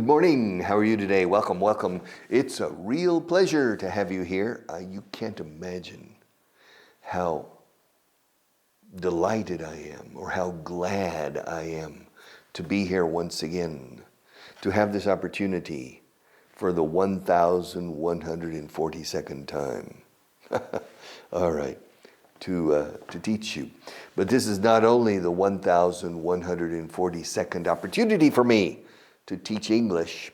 Good morning. How are you today? Welcome, welcome. It's a real pleasure to have you here. You can't imagine how delighted I am or how glad I am to be here once again, to have this opportunity for the 1,142nd time. All right, to teach you. But this is not only the 1,142nd opportunity for me to teach English,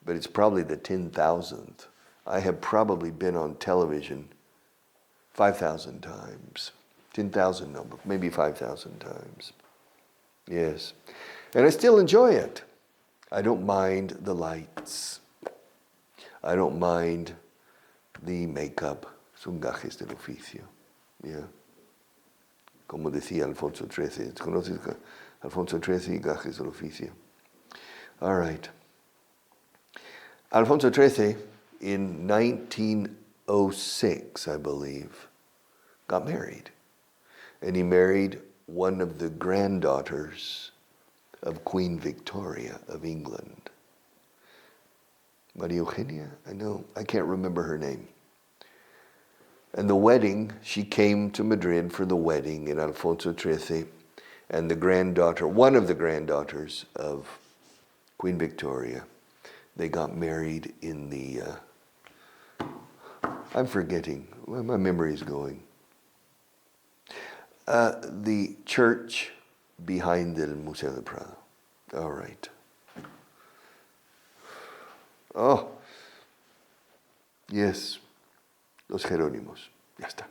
but it's probably the 10,000th. I have probably been on television 5,000 times. 10,000, no, but maybe 5,000 times. Yes. And I still enjoy it. I don't mind the lights. I don't mind the makeup. Son gajes del oficio. Yeah. Como decía Alfonso XIII. ¿Conoces Alfonso XIII y gajes del oficio? All right. Alfonso XIII, in 1906, I believe, got married. And he married one of the granddaughters of Queen Victoria of England. Maria Eugenia? I can't remember her name. And the wedding, she came to Madrid for the wedding in Alfonso XIII, and the granddaughter, one of the granddaughters of Queen Victoria, they got married in the, I'm forgetting, where my memory is going. The church behind the Museo del Prado. All right. Oh, yes, Los Jerónimos. Ya está.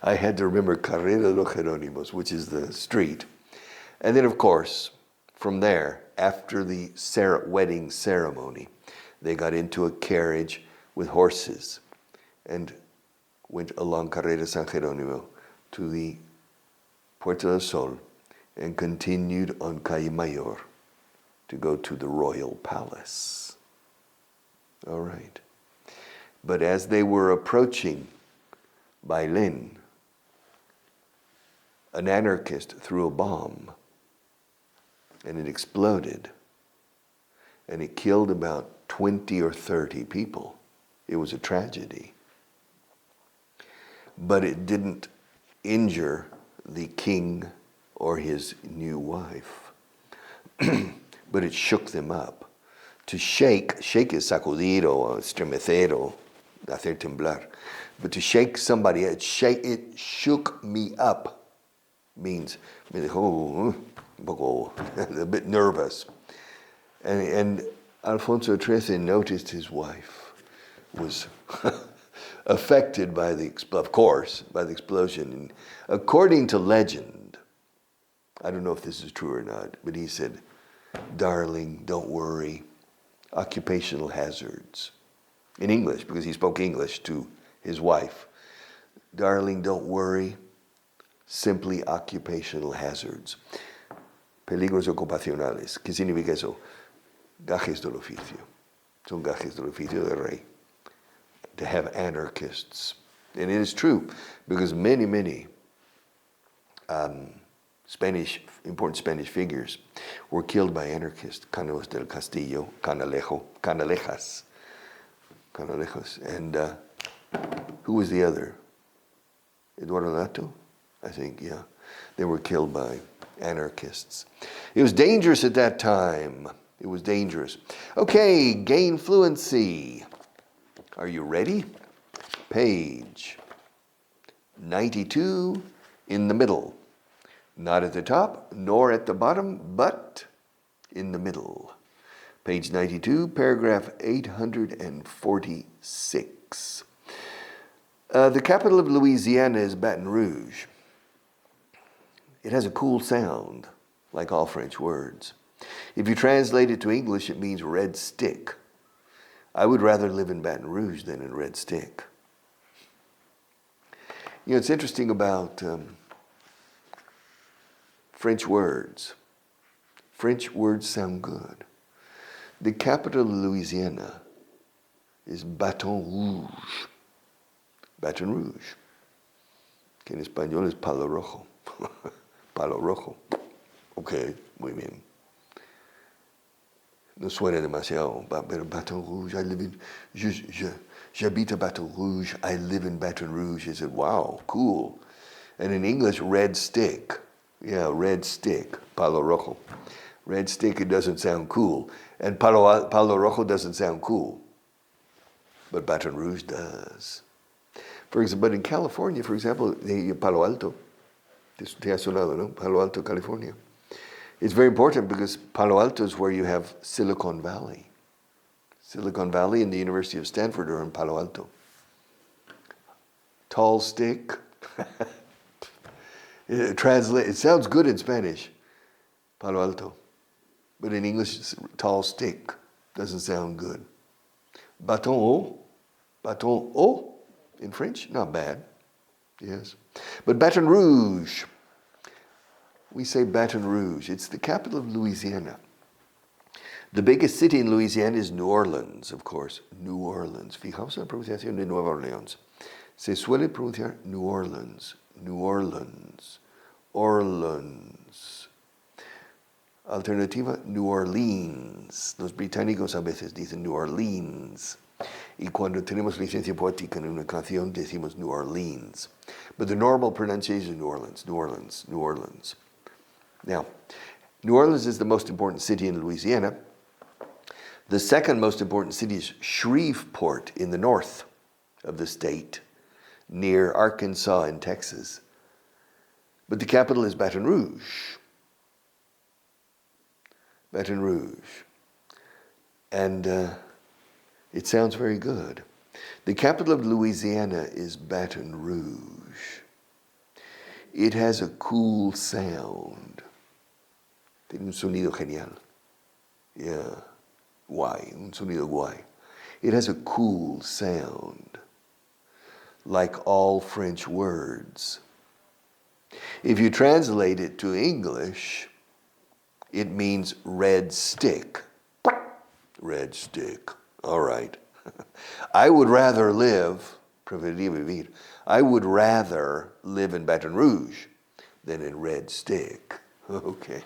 I had to remember Carrera de los Jerónimos, which is the street. And then, of course, from there, after the wedding ceremony, they got into a carriage with horses and went along Carrera San Jerónimo to the Puerta del Sol and continued on Calle Mayor to go to the royal palace. All right. But as they were approaching Bailén, an anarchist threw a bomb and it exploded and it killed about 20 or 30 people. It was a tragedy. But it didn't injure the king or his new wife. But it shook them up. To shake is sacudir o estremecer o hacer temblar. But to shake somebody, it shook me up, means me dejó a bit nervous. And Alfonso XIII noticed his wife was affected by the explosion. And according to legend, I don't know if this is true or not, but he said, "Darling, don't worry, occupational hazards." In English, because he spoke English to his wife. "Darling, don't worry, simply occupational hazards." Peligros ocupacionales. ¿Qué significa eso? Gajes del oficio. Son gajes del oficio del rey. To have anarchists. And it is true, because many important Spanish figures were killed by anarchists. Cánovas del Castillo, Canalejas. And who was the other? Eduardo Lato? I think, yeah. They were killed by anarchists. It was dangerous at that time. It was dangerous. Okay, gain fluency. Are you ready? Page 92 in the middle. Not at the top, nor at the bottom, but in the middle. Page 92, paragraph 846. The capital of Louisiana is Baton Rouge. It has a cool sound, like all French words. If you translate it to English, it means red stick. I would rather live in Baton Rouge than in Red Stick. You know, it's interesting about French words. French words sound good. The capital of Louisiana is Baton Rouge. Baton Rouge. Que en español es Palo Rojo. Palo Rojo. Okay, muy bien. No suena demasiado, pero Baton Rouge, j'habite à Baton Rouge, I live in Baton Rouge. He said, wow, cool. And in English, red stick. Yeah, red stick, Palo Rojo. Red stick, it doesn't sound cool. And Palo Rojo doesn't sound cool. But Baton Rouge does. But in California, for example, Palo Alto, te ha sonado, no? Palo Alto, California. It's very important because Palo Alto is where you have Silicon Valley. Silicon Valley and the University of Stanford are in Palo Alto. Tall stick. It sounds good in Spanish, Palo Alto. But in English, tall stick doesn't sound good. Baton haut in French, not bad. Yes. But Baton Rouge, we say Baton Rouge. It's the capital of Louisiana. The biggest city in Louisiana is New Orleans, of course. New Orleans. Fijaos en la pronunciación de Nueva Orleans. Se suele pronunciar New Orleans. New Orleans. Orleans. Alternativa, New Orleans. Los británicos a veces dicen New Orleans. Y cuando tenemos licencia poética en una canción decimos New Orleans. But the normal pronunciation is New Orleans, New Orleans, New Orleans. Now, New Orleans is the most important city in Louisiana. The second most important city is Shreveport in the north of the state, near Arkansas and Texas. But the capital is Baton Rouge. Baton Rouge. And it sounds very good. The capital of Louisiana is Baton Rouge. It has a cool sound. Tiene un sonido genial. Yeah. Guay, un sonido guay. It has a cool sound, like all French words. If you translate it to English, it means red stick. Red stick. All right. I would rather live, preferiría vivir, I would rather live in Baton Rouge than in Red Stick. Okay.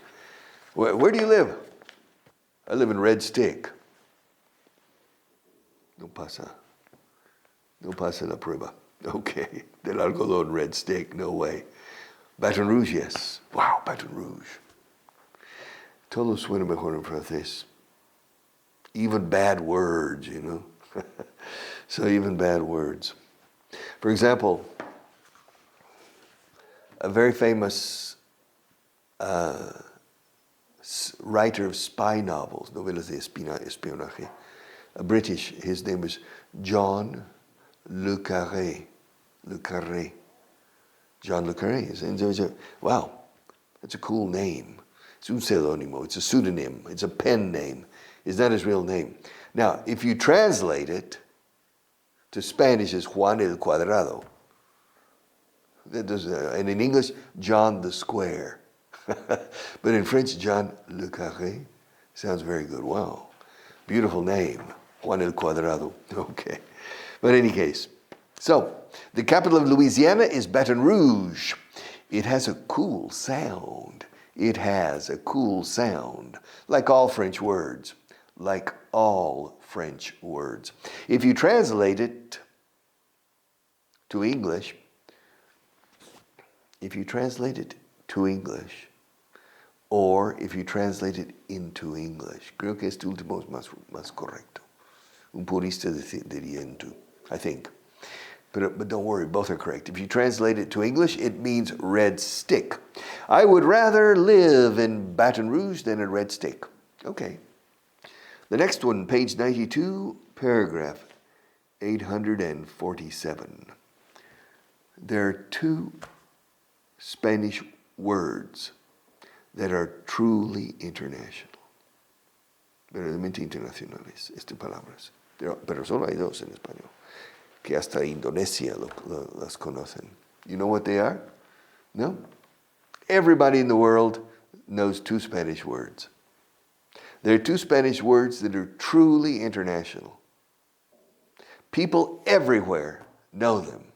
Where do you live? I live in Red Stick. No pasa la prueba. Okay. Del algodón, Red Stick, no way. Baton Rouge, yes. Wow, Baton Rouge. Todo suena mejor en francés. Even bad words, you know. So even bad words. For example, a very famous writer of spy novels, novelas de espionaje, a British, his name is John Le Carré. Le Carré. John Le Carré. Wow, that's a cool name. It's un pseudónimo, it's a pseudonym, it's a pen name. It's not his real name. Now, if you translate it to Spanish, it's Juan el Cuadrado. And in English, John the Square. But in French, John Le Carré sounds very good. Wow. Beautiful name, Juan el Cuadrado. Okay. But in any case, so the capital of Louisiana is Baton Rouge. It has a cool sound. It has a cool sound, like all French words. Like all French words. If you translate it to English, or if you translate it into English, creo que este último es más correcto. Un purista diría into, I think. But don't worry, both are correct. If you translate it to English, it means red stick. I would rather live in Baton Rouge than in Red Stick. Okay. The next one, page 92, paragraph 847. There are two Spanish words that are truly international. Verdaderamente internacionales, estas palabras. Pero solo hay dos en español, que hasta Indonesia las conocen. You know what they are? No? Everybody in the world knows two Spanish words. There are two Spanish words that are truly international. People everywhere know them,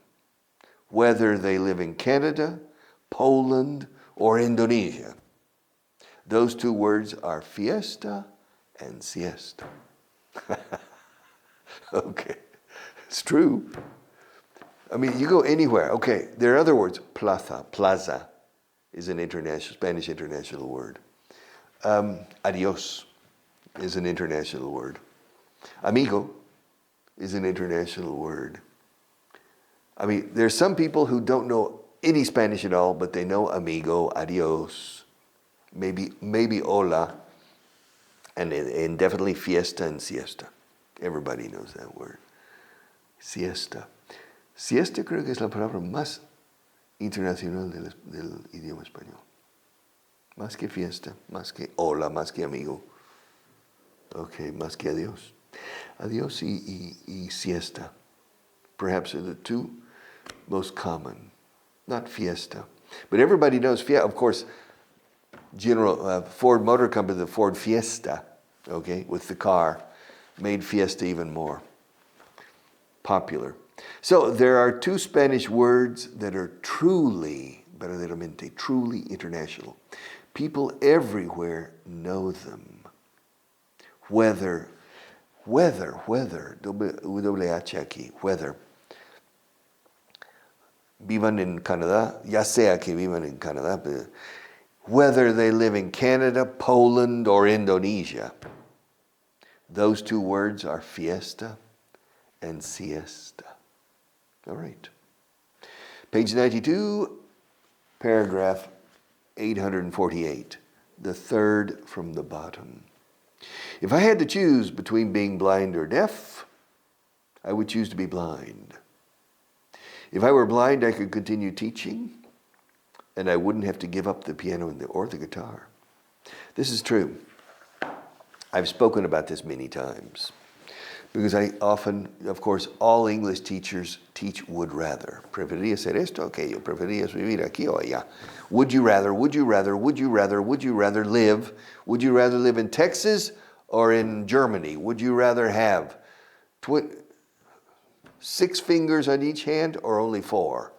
whether they live in Canada, Poland, or Indonesia. Those two words are fiesta and siesta. Okay, it's true. I mean, you go anywhere. Okay, there are other words. Plaza is an Spanish international word. Adios is an international word. Amigo is an international word. I mean, there's some people who don't know any Spanish at all, but they know amigo, adios, maybe hola, and definitely fiesta and siesta. Everybody knows that word. Siesta. Siesta creo que es la palabra más internacional del idioma español. Más que fiesta, más que hola, más que amigo. Okay, más que adiós. Adiós y siesta. Perhaps are the two most common. Not fiesta. But everybody knows fiesta. Of course, General Ford Motor Company, the Ford Fiesta, okay, with the car, made fiesta even more popular. So there are two Spanish words that are truly, verdaderamente, truly international. People everywhere know them. Weather, WH aquí, weather. Vivan en Canadá, ya sea que vivan en Canadá, but whether they live in Canada, Poland, or Indonesia, those two words are fiesta and siesta. All right. Page 92, paragraph 848, the third from the bottom. If I had to choose between being blind or deaf, I would choose to be blind. If I were blind, I could continue teaching, and I wouldn't have to give up the piano or the guitar. This is true. I've spoken about this many times, because I often, of course, all English teachers teach would rather. Preferiría hacer esto, aquello. Preferirías vivir aquí o allá. Would you rather, would you rather, would you rather, would you rather live? Would you rather live in Texas or in Germany? Would you rather have 6 fingers on each hand or only 4?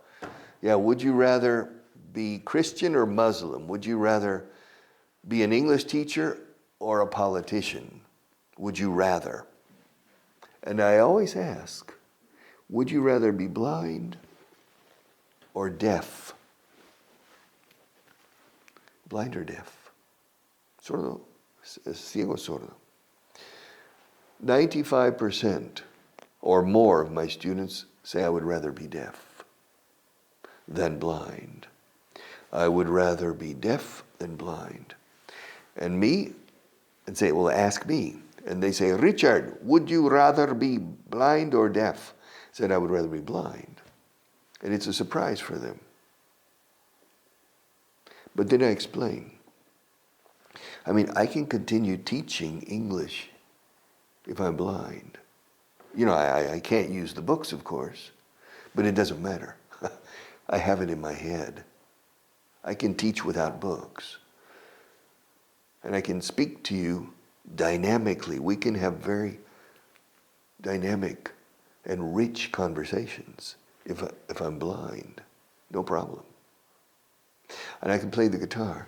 Yeah, would you rather be Christian or Muslim? Would you rather be an English teacher or a politician? Would you rather? And I always ask, would you rather be blind or deaf? Blind or deaf? Sordo, ciego sordo. 95% or more of my students say I would rather be deaf than blind. I would rather be deaf than blind. And say, well, ask me. And they say, Richard, would you rather be blind or deaf? I said, I would rather be blind. And it's a surprise for them. But then I explain. I mean, I can continue teaching English if I'm blind. You know, I can't use the books, of course, but it doesn't matter. I have it in my head. I can teach without books. And I can speak to you dynamically. We can have very dynamic and rich conversations if I'm blind. No problem. And I can play the guitar.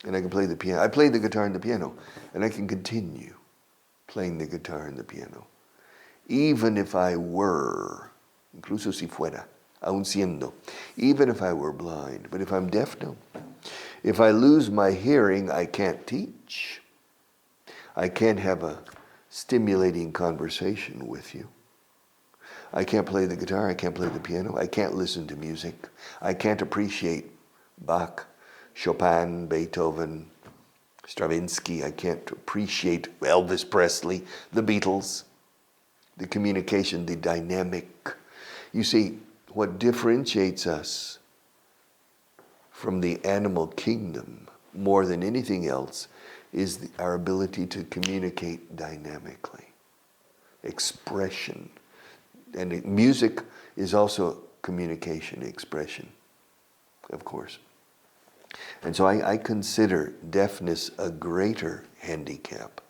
And I can play the piano. I played the guitar and the piano. And I can continue playing the guitar and the piano. Even if I were, incluso si fuera, aun siendo, even if I were blind. But if I'm deaf, no. If I lose my hearing, I can't teach. I can't have a stimulating conversation with you. I can't play the guitar, I can't play the piano, I can't listen to music. I can't appreciate Bach, Chopin, Beethoven, Stravinsky. I can't appreciate Elvis Presley, the Beatles, the communication, the dynamic. You see, what differentiates us from the animal kingdom more than anything else is our ability to communicate dynamically. Expression. And music is also communication, expression, of course. And so I consider deafness a greater handicap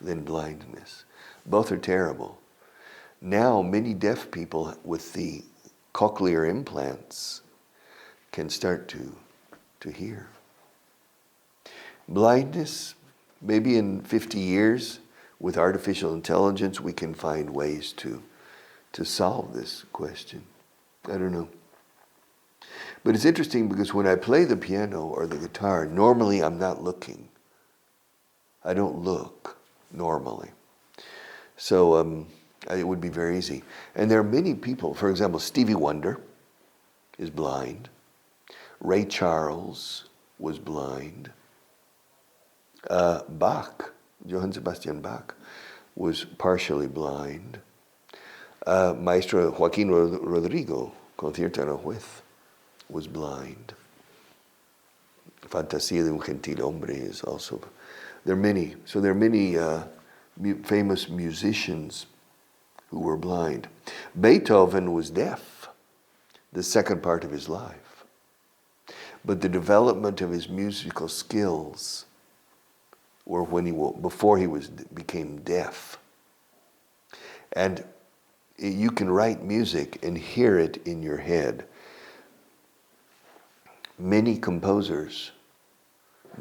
than blindness. Both are terrible. Now, many deaf people with the cochlear implants can start to hear. Blindness, maybe in 50 years, with artificial intelligence, we can find ways to solve this question. I don't know. But it's interesting because when I play the piano or the guitar, normally I'm not looking. I don't look normally. So it would be very easy. And there are many people, for example, Stevie Wonder is blind. Ray Charles was blind. Bach, Johann Sebastian Bach, was partially blind. Maestro Joaquín Rodrigo, Concierto en Aranjuez, was blind. Fantasía de un gentil hombre is also. There are many. So there are many famous musicians who were blind. Beethoven was deaf the second part of his life. But the development of his musical skills were before he became deaf. And you can write music and hear it in your head. Many composers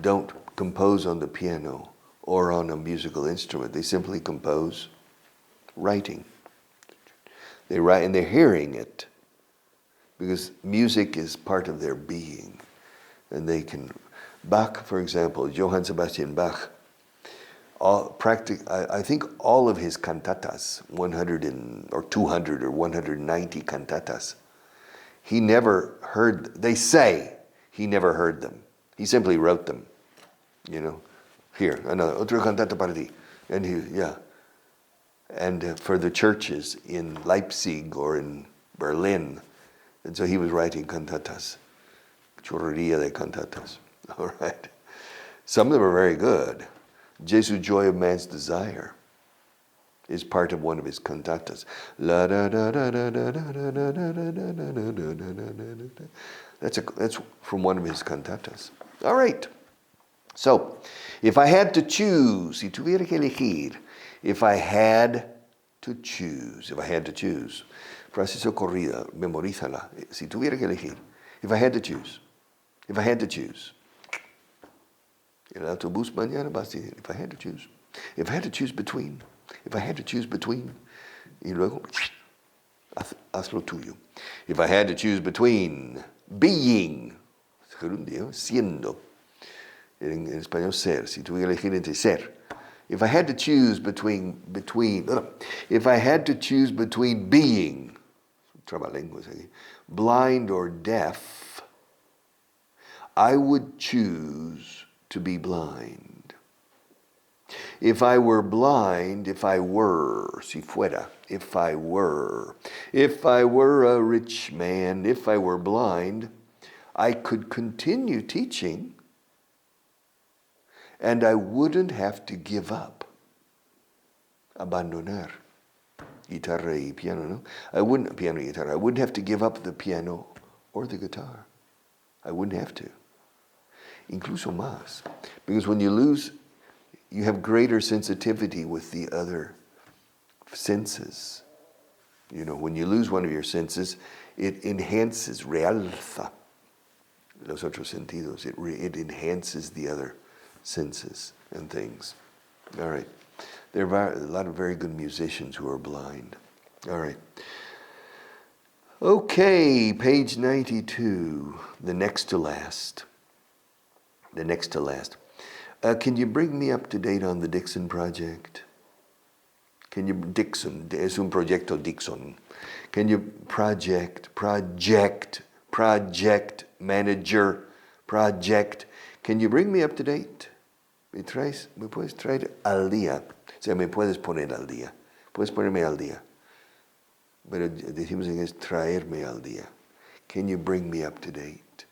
don't compose on the piano or on a musical instrument. They simply compose writing. They write and they're hearing it because music is part of their being. And they can, Bach, for example, Johann Sebastian Bach, I think all of his cantatas, 200 or 190 cantatas, he never heard, they say he never heard them. He simply wrote them, Here, another, otro cantata para ti. And for the churches in Leipzig or in Berlin. And so he was writing cantatas, chorrería de cantatas, all right? Some of them are very good. Jesus, Joy of Man's Desire is part of one of his cantatas. That's from one of his cantatas. All right. So, if I had to choose, si tuviera que elegir, if I had to choose, frase corrida, memorízala, si tuviera que elegir, if I had to choose, el autobús mañana vas a decir, if I had to choose between, y luego, haz lo tuyo. If I had to choose between being, siendo, en español ser, si tuviera que elegir entre ser. If I had to choose between being, trabalenguas aquí, blind or deaf, I would choose to be blind. If I were blind, if I were a rich man, if I were blind, I could continue teaching and I wouldn't have to give up, abandonar, guitarra y piano, no? I wouldn't have to give up the piano or the guitar. I wouldn't have to. Incluso más. Because when you lose, you have greater sensitivity with the other senses. When you lose one of your senses, it enhances, realza los otros sentidos. It enhances the other senses and things. All right. There are a lot of very good musicians who are blind. All right. Okay, page 92, the next to last. Can you bring me up to date on the Dixon project? Dixon, es un proyecto Dixon. Can you project manager, project. Can you bring me up to date? ¿Me puedes traer al día? O sea, me puedes poner al día. Puedes ponerme al día. Pero decimos en inglés, traerme al día. Can you bring me up to date?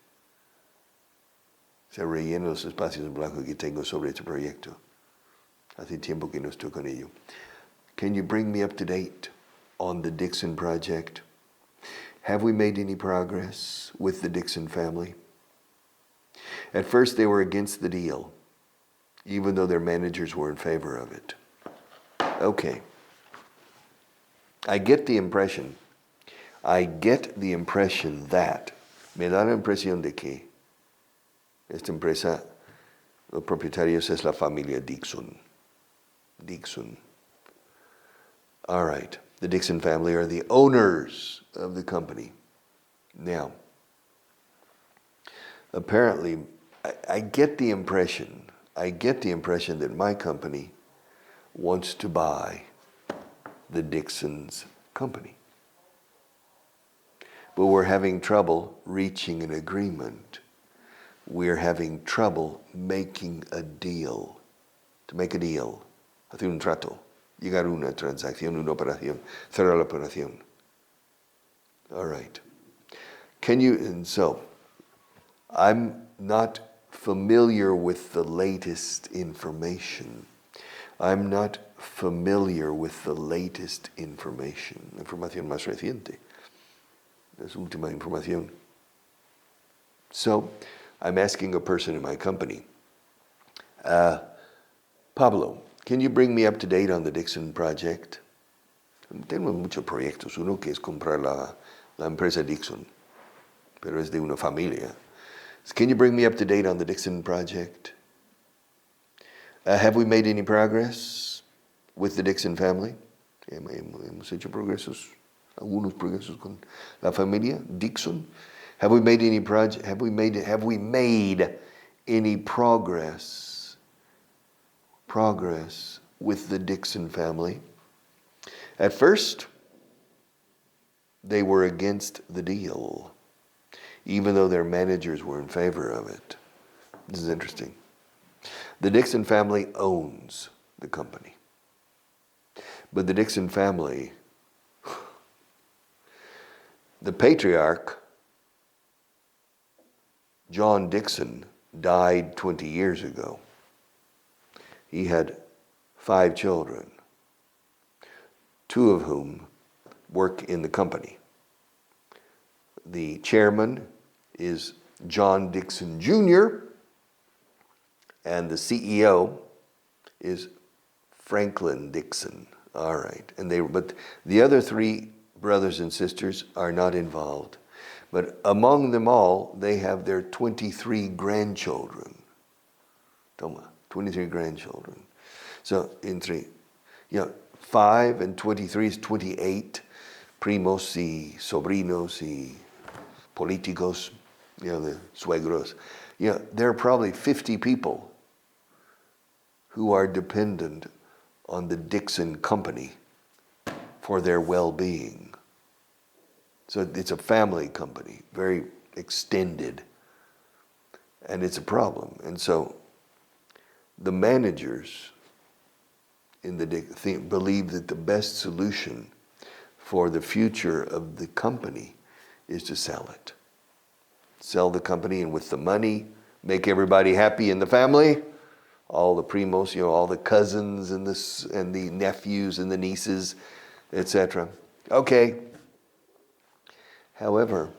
O sea, relleno los espacios en blanco que tengo sobre este proyecto. Hace tiempo que no estoy con ello. Can you bring me up to date on the Dixon project? Have we made any progress with the Dixon family? At first they were against the deal, even though their managers were in favor of it. Okay. I get the impression that, me da la impresión de que esta empresa Los propietarios es la familia Dixon. Dixon. All right. The Dixon family are the owners of the company. Now, apparently, I get the impression that my company wants to buy the Dixon's company. But we're having trouble reaching an agreement. We're having trouble making a deal. To make a deal, hacer un trato, llegar a una transacción, una operación, cerrar la operación. All right. And so, I'm not familiar with the latest information. Información más reciente. Es última información. So, I'm asking a person in my company, Pablo, can you bring me up to date on the Dixon project? Tenemos muchos proyectos. Uno que es comprar la empresa Dixon, pero es de una familia. Can you bring me up to date on the Dixon project? Have we made any progress with the Dixon family? Hemos hecho algunos progresos con la familia Dixon. Have we made any progress with the Dixon family? At first, they were against the deal, even though their managers were in favor of it. This is interesting. The Dixon family owns the company. But the Dixon family, the patriarch, John Dixon, died 20 years ago. He had 5 children, 2 of whom work in the company. The chairman is John Dixon Jr., and the CEO is Franklin Dixon. All right. But the other 3 brothers and sisters are not involved. But among them all, they have their 23 grandchildren. 23 grandchildren. So in 5 and 23 is 28 primos y sobrinos y políticos, the suegros. There are probably 50 people who are dependent on the Dixon company for their well-being. So it's a family company, very extended, and it's a problem. And so the managers in the believe that the best solution for the future of the company is to sell it. Sell the company, and with the money, make everybody happy in the family, all the primos, all the cousins and the nephews and the nieces, etc. Okay. However,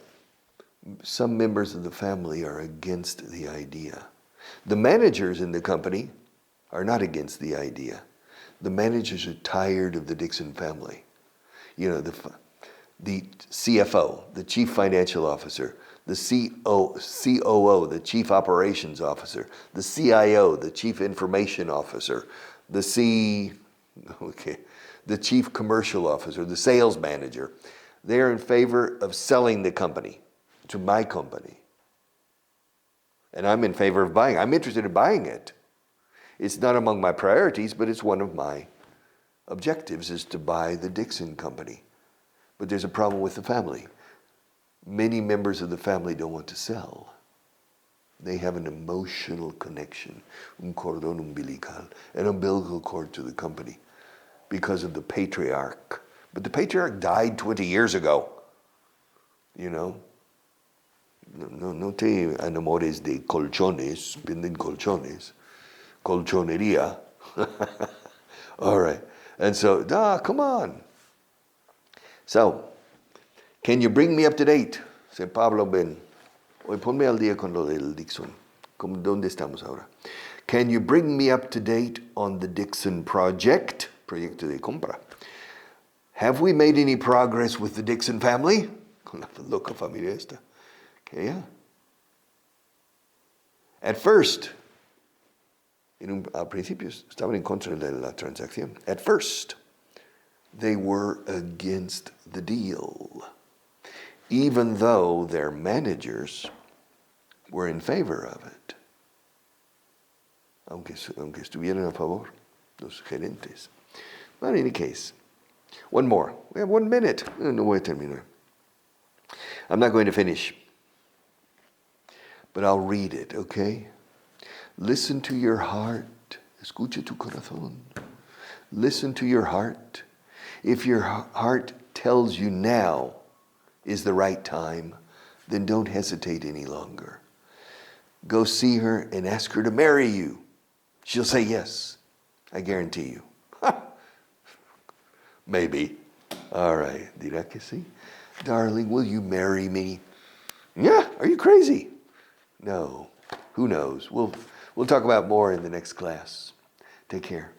some members of the family are against the idea. The managers in the company are not against the idea. The managers are tired of the Dixon family. The CFO, the Chief Financial Officer, the COO, the Chief Operations Officer, the CIO, the Chief Information Officer, the Chief Commercial Officer, the Sales Manager. They're in favor of selling the company to my company. And I'm in favor of buying. I'm interested in buying it. It's not among my priorities, but it's one of my objectives is to buy the Dixon company. But there's a problem with the family. Many members of the family don't want to sell. They have an emotional connection, un cordón umbilical, an umbilical cord to the company because of the patriarch. But the patriarch died 20 years ago. No te enamores de colchones, venden colchones, colchonería. All right. And so, come on. So, can you bring me up to date? Say, Pablo, ven. Hoy ponme al día con lo del Dixon. ¿Dónde estamos ahora? Can you bring me up to date on the Dixon project? Proyecto de compra. Have we made any progress with the Dixon family? Con la loca familia esta. Okay, yeah. At first, Al principio estaban en contra de la transacción. At first, they were against the deal, even though their managers were in favor of it. Aunque estuvieran a favor, los gerentes. But in any case, one more. We have 1 minute. No voy a terminar. I'm not going to finish, but I'll read it, okay? Listen to your heart. Escucha tu corazón. Listen to your heart. If your heart tells you now is the right time, then don't hesitate any longer. Go see her and ask her to marry you. She'll say yes. I guarantee you. Maybe. All right. Dirá que sí? Darling, will you marry me? Yeah. Are you crazy? No. Who knows? We'll talk about more in the next class. Take care.